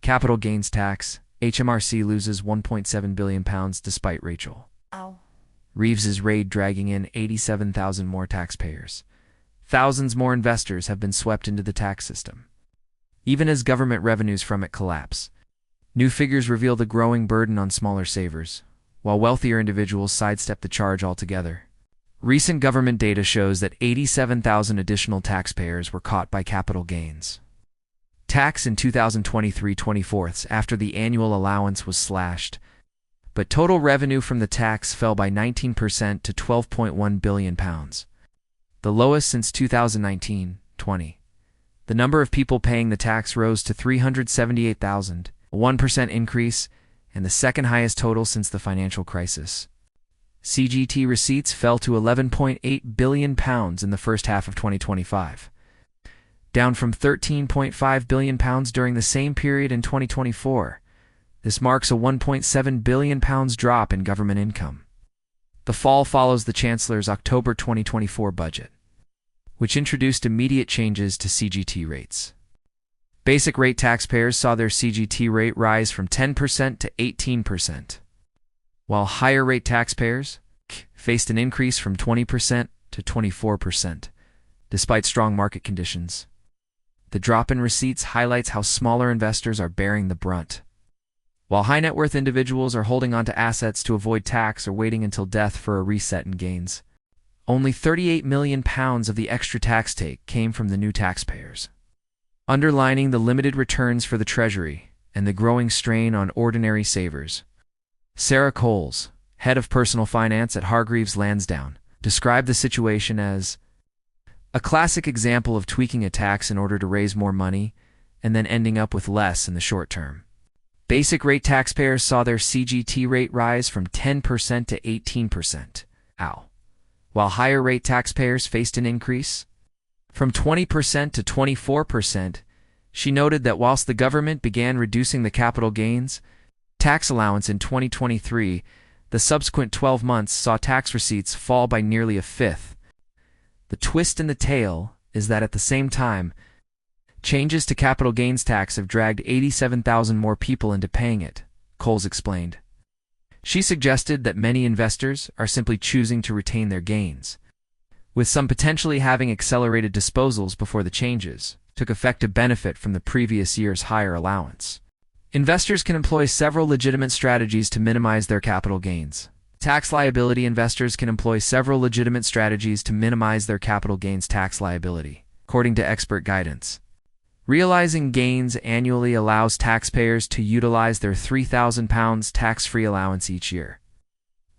Capital gains tax. HMRC loses £1.7 billion despite Rachel Reeves's raid dragging in 87,000 more taxpayers. Thousands more investors have been swept into the tax system, even as government revenues from it collapse. New figures reveal the growing burden on smaller savers, while wealthier individuals sidestep the charge altogether. Recent government data shows that 87,000 additional taxpayers were caught by capital gains tax in 2023-24 after the annual allowance was slashed, but total revenue from the tax fell by 19% to £12.1 billion, the lowest since 2019-20. The number of people paying the tax rose to 378,000, a 1% increase, and the second highest total since the financial crisis. CGT receipts fell to £11.8 billion in the first half of 2025, down from £13.5 billion during the same period in 2024. This marks a £1.7 billion drop in government income. The fall follows the Chancellor's October 2024 budget, which introduced immediate changes to CGT rates. Basic rate taxpayers saw their CGT rate rise from 10% to 18%, while higher rate taxpayers faced an increase from 20% to 24%, despite strong market conditions. The drop in receipts highlights how smaller investors are bearing the brunt. While high-net-worth individuals are holding onto assets to avoid tax or waiting until death for a reset in gains, only £38 million of the extra tax take came from the new taxpayers, underlining the limited returns for the Treasury and the growing strain on ordinary savers. Sarah Coles, head of personal finance at Hargreaves Lansdowne, described the situation as a classic example of tweaking a tax in order to raise more money and then ending up with less in the short term. Basic rate taxpayers saw their CGT rate rise from 10% to 18%, while higher rate taxpayers faced an increase from 20% to 24%. She noted that whilst the government began reducing the capital gains tax allowance in 2023, the subsequent 12 months saw tax receipts fall by nearly a fifth. The twist in the tale is that at the same time, changes to capital gains tax have dragged 87,000 more people into paying it, Coles explained. She suggested that many investors are simply choosing to retain their gains, with some potentially having accelerated disposals before the changes took effect to benefit from the previous year's higher allowance. Investors can employ several legitimate strategies to minimize their capital gains. Tax liability investors can employ several legitimate strategies to minimize their capital gains tax liability, according to expert guidance. Realizing gains annually allows taxpayers to utilize their £3,000 tax-free allowance each year,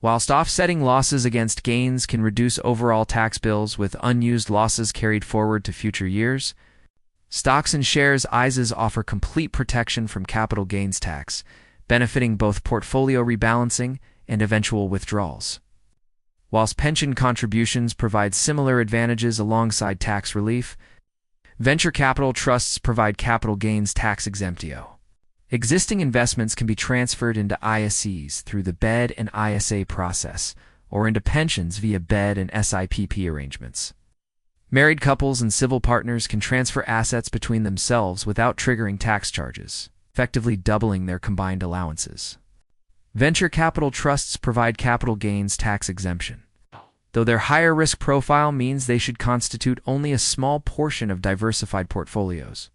whilst offsetting losses against gains can reduce overall tax bills with unused losses carried forward to future years. Stocks and shares ISAs offer complete protection from capital gains tax, benefiting both portfolio rebalancing and eventual withdrawals. Whilst pension contributions provide similar advantages alongside tax relief, venture capital trusts provide capital gains tax exemptio. Existing investments can be transferred into ISEs through the BED and ISA process, or into pensions via BED and SIPP arrangements. Married couples and civil partners can transfer assets between themselves without triggering tax charges, effectively doubling their combined allowances. Venture capital trusts provide capital gains tax exemption, though their higher risk profile means they should constitute only a small portion of diversified portfolios.